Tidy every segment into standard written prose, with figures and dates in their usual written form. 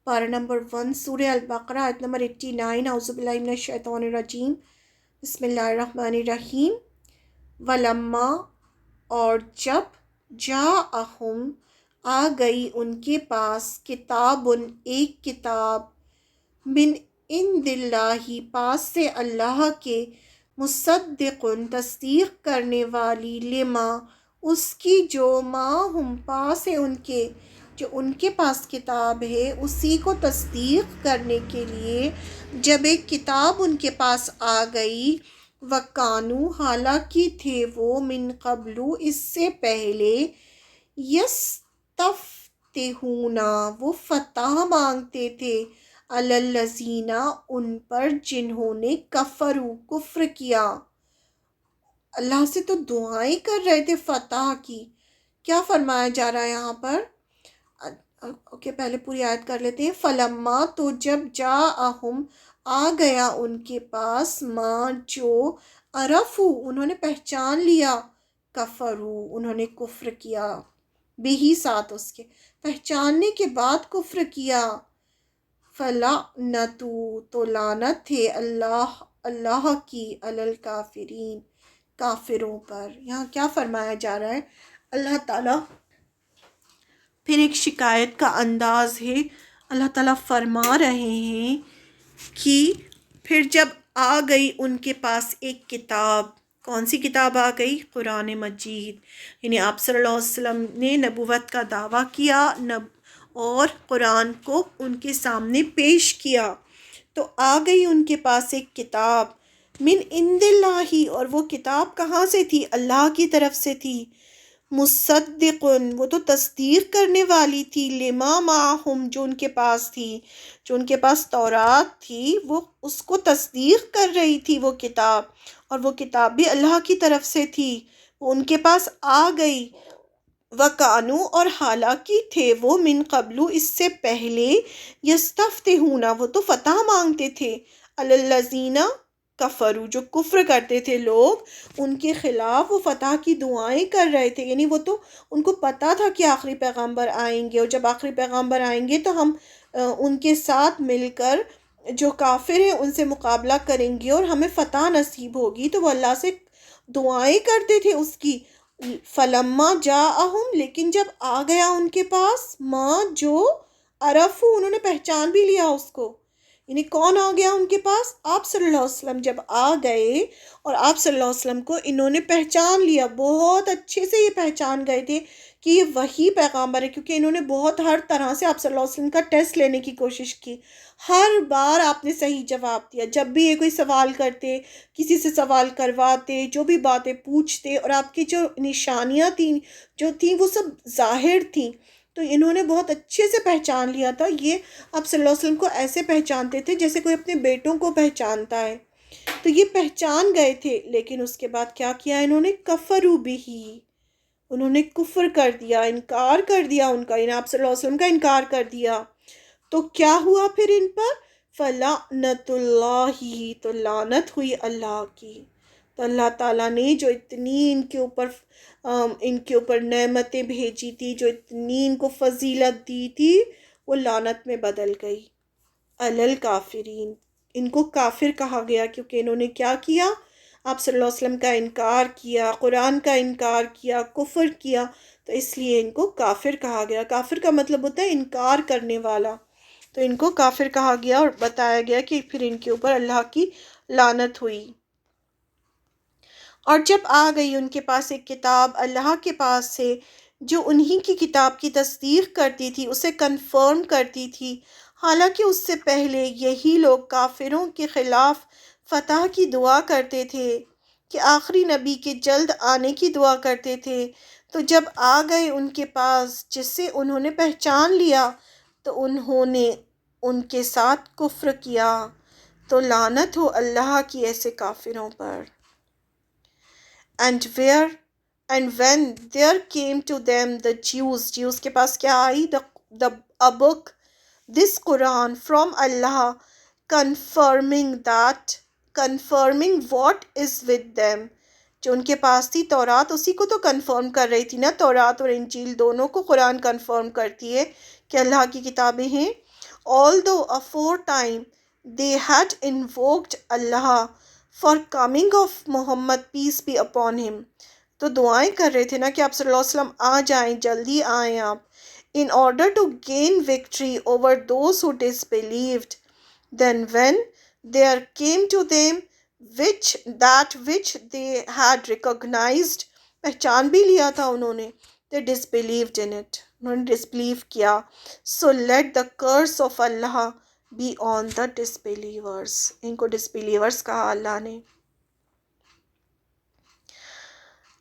پارہ نمبر 1 سورہ البقرہ آیت نمبر 89۔ اعوذ باللہ من الشیطان الرجیم، بسم اللہ الرحمن الرحیم۔ ولما، اور جب، جاءہم، آ گئی ان کے پاس، کتاب، ایک کتاب، من عند اللہ، پاس سے اللہ کے، مصدق، تصدیق کرنے والی، لما، اس کی، جو معہم، پاس ہے ان کے، جو ان کے پاس کتاب ہے اسی کو تصدیق کرنے کے لیے جب ایک کتاب ان کے پاس آ گئی، وَكَانُوا، حالانکہ تھے وہ، من قبل، اس سے پہلے، یستفتحون، وہ فتح مانگتے تھے، علی الذین، ان پر جنہوں نے، کفروا، کفر کیا، اللہ سے تو دعائیں کر رہے تھے فتح کی۔ کیا فرمایا جا رہا ہے یہاں پر؟ اوکے، پہلے پوری آیت کر لیتے ہیں۔ فلما، تو جب، جاءہم، آ گیا ان کے پاس، ما، جو، عرفو، انہوں نے پہچان لیا، کفرو، انہوں نے کفر کیا، بہی، ساتھ اس کے، پہچاننے کے بعد کفر کیا، فلعنتو، تو لعنت ہے، اللہ کی، علی الکافرین، کافروں پر۔ یہاں کیا فرمایا جا رہا ہے؟ اللہ تعالیٰ پھر ایک شکایت کا انداز ہے، اللہ تعالیٰ فرما رہے ہیں کہ پھر جب آ گئی ان کے پاس ایک کتاب، کون سی کتاب آ گئی؟ قرآن مجید، یعنی آپ صلی اللہ علیہ وسلم نے نبوت کا دعویٰ کیا اور قرآن کو ان کے سامنے پیش کیا، تو آ گئی ان کے پاس ایک کتاب، من عند اللہ، اور وہ کتاب کہاں سے تھی؟ اللہ کی طرف سے تھی، مصدق، وہ تو تصدیق کرنے والی تھی، لما معہم، جو ان کے پاس تھی، جو ان کے پاس تورات تھی وہ اس کو تصدیق کر رہی تھی وہ کتاب، اور وہ کتاب بھی اللہ کی طرف سے تھی، وہ ان کے پاس آ گئی، وَكَانُوا، اور حالانکہ تھے وہ، من قبل، اس سے پہلے، یستفتحون، وہ تو فتح مانگتے تھے، علی الذین کفروا، جو کفر کرتے تھے لوگ ان کے خلاف، وہ فتح کی دعائیں کر رہے تھے، یعنی وہ تو ان کو پتہ تھا کہ آخری پیغمبر آئیں گے، اور جب آخری پیغمبر آئیں گے تو ہم ان کے ساتھ مل کر جو کافر ہیں ان سے مقابلہ کریں گے اور ہمیں فتح نصیب ہوگی، تو وہ اللہ سے دعائیں کرتے تھے اس کی۔ فلما جاءہم، لیکن جب آ گیا ان کے پاس، ماں، جو، عرفو، انہوں نے پہچان بھی لیا اس کو، یعنی کون آ گیا ان کے پاس؟ آپ صلی اللہ علیہ وسلم جب آ گئے اور آپ صلی اللہ علیہ وسلم کو انہوں نے پہچان لیا، بہت اچھے سے یہ پہچان گئے تھے کہ یہ وہی پیغمبر ہے، کیونکہ انہوں نے بہت ہر طرح سے آپ صلی اللہ علیہ وسلم کا ٹیسٹ لینے کی کوشش کی، ہر بار آپ نے صحیح جواب دیا، جب بھی یہ کوئی سوال کرتے، کسی سے سوال کرواتے، جو بھی باتیں پوچھتے، اور آپ کی جو نشانیاں تھیں جو تھیں وہ سب ظاہر تھیں، تو انہوں نے بہت اچھے سے پہچان لیا تھا۔ یہ آپ صلی اللہ علیہ وسلم کو ایسے پہچانتے تھے جیسے کوئی اپنے بیٹوں کو پہچانتا ہے، تو یہ پہچان گئے تھے، لیکن اس کے بعد کیا کیا انہوں نے؟ کفروا بہ، انہوں نے کفر کر دیا، انکار کر دیا ان کا، یعنی آپ صلی اللہ علیہ وسلم کا انکار کر دیا، تو کیا ہوا پھر ان پر؟ فلعنت اللہ، تو لعنت ہوئی اللہ کی، تو اللہ تعالیٰ نے جو اتنی ان کے اوپر نعمتیں بھیجی تھی، جو اتنی ان کو فضیلت دی تھی، وہ لعنت میں بدل گئی، علی الکافرین، ان کو کافر کہا گیا، کیونکہ انہوں نے کیا کیا؟ آپ صلی اللہ علیہ وسلم کا انکار کیا، قرآن کا انکار کیا، کفر کیا، تو اس لیے ان کو کافر کہا گیا۔ کافر کا مطلب ہوتا ہے انکار کرنے والا، تو ان کو کافر کہا گیا، اور بتایا گیا کہ پھر ان کے اوپر اللہ کی لعنت ہوئی۔ اور جب آ گئی ان کے پاس ایک کتاب اللہ کے پاس سے، جو انہی کی کتاب کی تصدیق کرتی تھی، اسے کنفرم کرتی تھی، حالانکہ اس سے پہلے یہی لوگ کافروں کے خلاف فتح کی دعا کرتے تھے، کہ آخری نبی کے جلد آنے کی دعا کرتے تھے، تو جب آ گئے ان کے پاس جسے انہوں نے پہچان لیا، تو انہوں نے ان کے ساتھ کفر کیا، تو لعنت ہو اللہ کی ایسے کافروں پر۔ And when there came to them the Jews کے پاس کیا آئی؟ a book, this Quran from Allah, confirming what is with them، جو ان کے پاس تھی تورات، اسی کو تو کنفرم کر رہی تھی نا، تورات اور انجیل دونوں کو قرآن کنفرم کرتی ہے کہ اللہ کی کتابیں ہیں، although aforetime they had invoked Allah for coming of Muhammad, peace be upon him. تو دعائیں کر رہے تھے نا کہ آپ صلی اللہ علیہ وسلم آ جائیں، جلدی آئیں آپ. In order to gain victory over those who disbelieved, then when there came to them which they had recognized, پہچان بھی لیا تھا انہوں نے، they disbelieved in it، انہوں نے disbelieve کیا. So let the curse of Allah be on the disbelievers. ان کو disbelievers کہا اللہ نے.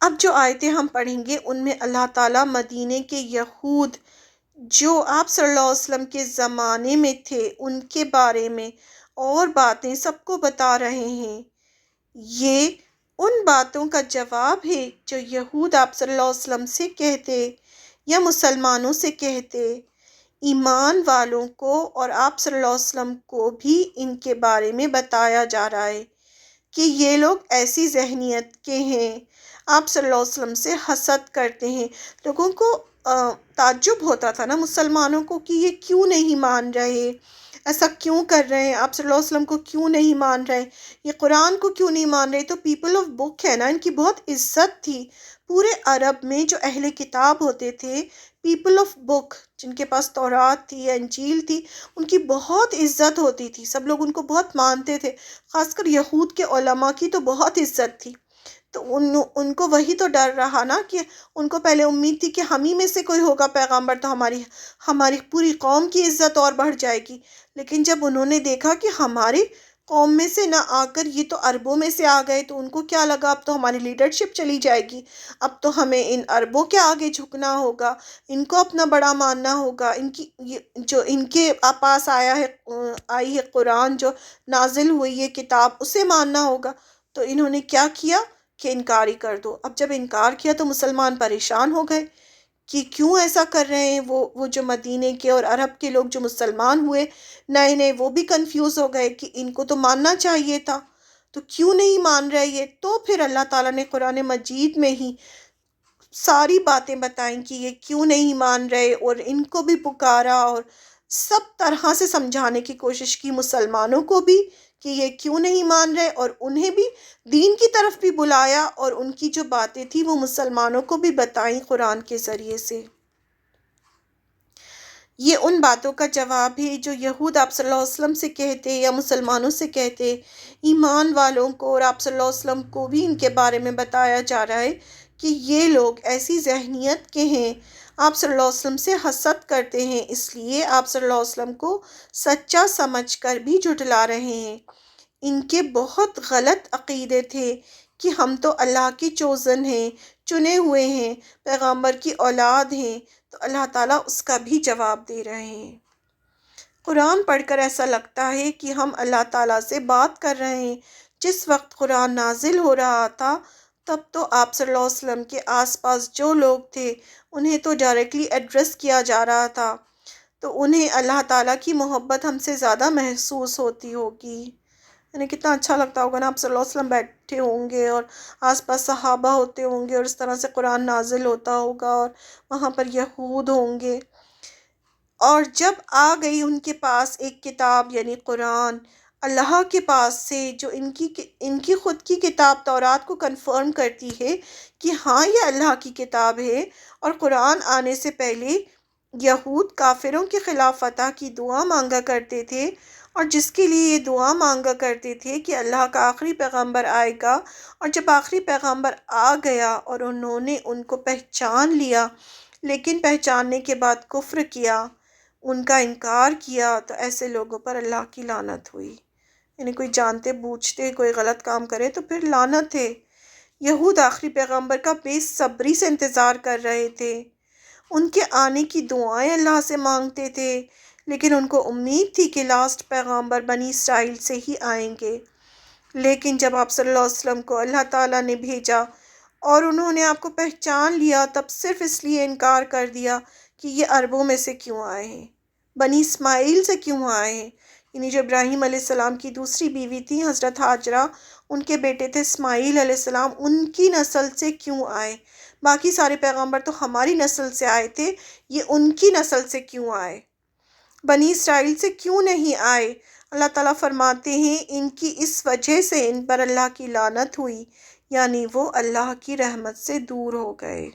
اب جو آیتیں ہم پڑھیں گے ان میں اللہ تعالیٰ مدینے کے یہود جو آپ صلی اللہ علیہ وسلم کے زمانے میں تھے ان کے بارے میں اور باتیں سب کو بتا رہے ہیں. یہ ان باتوں کا جواب ہے جو یہود آپ صلی اللہ علیہ وسلم سے کہتے یا مسلمانوں سے کہتے. ایمان والوں کو اور آپ صلی اللہ علیہ وسلم کو بھی ان کے بارے میں بتایا جا رہا ہے کہ یہ لوگ ایسی ذہنیت کے ہیں، آپ صلی اللہ علیہ وسلم سے حسد کرتے ہیں. لوگوں کو تعجب ہوتا تھا نا مسلمانوں کو کہ یہ کیوں نہیں مان رہے، ایسا کیوں کر رہے ہیں، آپ صلی اللہ علیہ وسلم کو کیوں نہیں مان رہے، یہ قرآن کو کیوں نہیں مان رہے. تو پیپل آف بک ہے نا، ان کی بہت عزت تھی پورے عرب میں. جو اہل کتاب ہوتے تھے، پیپل آف بک، جن کے پاس تورات تھی، انجیل تھی، ان کی بہت عزت ہوتی تھی، سب لوگ ان کو بہت مانتے تھے. خاص کر یہود کے علماء کی تو بہت عزت تھی. تو ان کو وہی تو ڈر رہا نا کہ ان کو پہلے امید تھی کہ ہم ہی میں سے کوئی ہوگا پیغمبر تو ہماری پوری قوم کی عزت اور بڑھ جائے گی. لیکن جب انہوں نے دیکھا کہ ہماری قوم میں سے نہ آ کر یہ تو عربوں میں سے آ گئے، تو ان کو کیا لگا اب تو ہماری لیڈرشپ چلی جائے گی، اب تو ہمیں ان عربوں کے آگے جھکنا ہوگا، ان کو اپنا بڑا ماننا ہوگا، جو ان کے پاس آئی ہے قرآن، جو نازل ہوئی ہے کتاب، اسے ماننا ہوگا. تو انہوں نے کیا کیا کہ انکار ہی کر دو. اب جب انکار کیا تو مسلمان پریشان ہو گئے کہ کیوں ایسا کر رہے ہیں. وہ جو مدینے کے اور عرب کے لوگ جو مسلمان ہوئے نئے وہ بھی کنفیوز ہو گئے کہ ان کو تو ماننا چاہیے تھا، تو کیوں نہیں مان رہے یہ. تو پھر اللہ تعالیٰ نے قرآن مجید میں ہی ساری باتیں بتائیں کہ یہ کیوں نہیں مان رہے، اور ان کو بھی پکارا اور سب طرح سے سمجھانے کی کوشش کی مسلمانوں کو بھی کہ یہ کیوں نہیں مان رہے، اور انہیں بھی دین کی طرف بھی بلایا، اور ان کی جو باتیں تھیں وہ مسلمانوں کو بھی بتائیں قرآن کے ذریعے سے. یہ ان باتوں کا جواب ہے جو یہود آپ صلی اللہ علیہ وسلم سے کہتے یا مسلمانوں سے کہتے. ایمان والوں کو اور آپ صلی اللہ علیہ وسلم کو بھی ان کے بارے میں بتایا جا رہا ہے کہ یہ لوگ ایسی ذہنیت کے ہیں، آپ صلی اللہ علیہ وسلم سے حسد کرتے ہیں، اس لیے آپ صلی اللہ علیہ وسلم کو سچا سمجھ کر بھی جھٹلا رہے ہیں. ان کے بہت غلط عقیدے تھے کہ ہم تو اللہ کی چوزن ہیں، چنے ہوئے ہیں، پیغمبر کی اولاد ہیں. تو اللہ تعالیٰ اس کا بھی جواب دے رہے ہیں. قرآن پڑھ کر ایسا لگتا ہے کہ ہم اللہ تعالیٰ سے بات کر رہے ہیں. جس وقت قرآن نازل ہو رہا تھا تب تو آپ صلی اللہ علیہ وسلم کے آس پاس جو لوگ تھے انہیں تو ڈائریکٹلی ایڈریس کیا جا رہا تھا، تو انہیں اللہ تعالیٰ کی محبت ہم سے زیادہ محسوس ہوتی ہوگی. یعنی کتنا اچھا لگتا ہوگا نا، آپ صلی اللہ علیہ وسلم بیٹھے ہوں گے اور آس پاس صحابہ ہوتے ہوں گے اور اس طرح سے قرآن نازل ہوتا ہوگا اور وہاں پر یہود ہوں گے. اور جب آ گئی ان کے پاس ایک کتاب یعنی قرآن اللہ کے پاس سے، جو ان کی خود کی کتاب تورات کو کنفرم کرتی ہے کہ ہاں یہ اللہ کی کتاب ہے، اور قرآن آنے سے پہلے یہود کافروں کے خلاف فتح کی دعا مانگا کرتے تھے، اور جس کے لیے یہ دعا مانگا کرتے تھے کہ اللہ کا آخری پیغمبر آئے گا. اور جب آخری پیغمبر آ گیا اور انہوں نے ان کو پہچان لیا، لیکن پہچاننے کے بعد کفر کیا، ان کا انکار کیا، تو ایسے لوگوں پر اللہ کی لعنت ہوئی. یعنی کوئی جانتے بوجھتے کوئی غلط کام کرے تو پھر لعنت ہے. یہود آخری پیغمبر کا بے صبری سے انتظار کر رہے تھے، ان کے آنے کی دعائیں اللہ سے مانگتے تھے، لیکن ان کو امید تھی کہ لاسٹ پیغمبر بنی اسرائیل سے ہی آئیں گے. لیکن جب آپ صلی اللہ علیہ وسلم کو اللہ تعالیٰ نے بھیجا اور انہوں نے آپ کو پہچان لیا، تب صرف اس لیے انکار کر دیا کہ یہ عربوں میں سے کیوں آئے ہیں، بنی اسماعیل سے کیوں آئے ہیں. یعنی جو ابراہیم علیہ السلام کی دوسری بیوی تھی حضرت ہاجرہ، ان کے بیٹے تھے اسماعیل علیہ السلام، ان کی نسل سے کیوں آئے. باقی سارے پیغمبر تو ہماری نسل سے آئے تھے، یہ ان کی نسل سے کیوں آئے. بنی اسرائیل سے کیوں نہیں آئے؟ اللہ تعالیٰ فرماتے ہیں ان کی اس وجہ سے ان پر اللہ کی لعنت ہوئی، یعنی وہ اللہ کی رحمت سے دور ہو گئے۔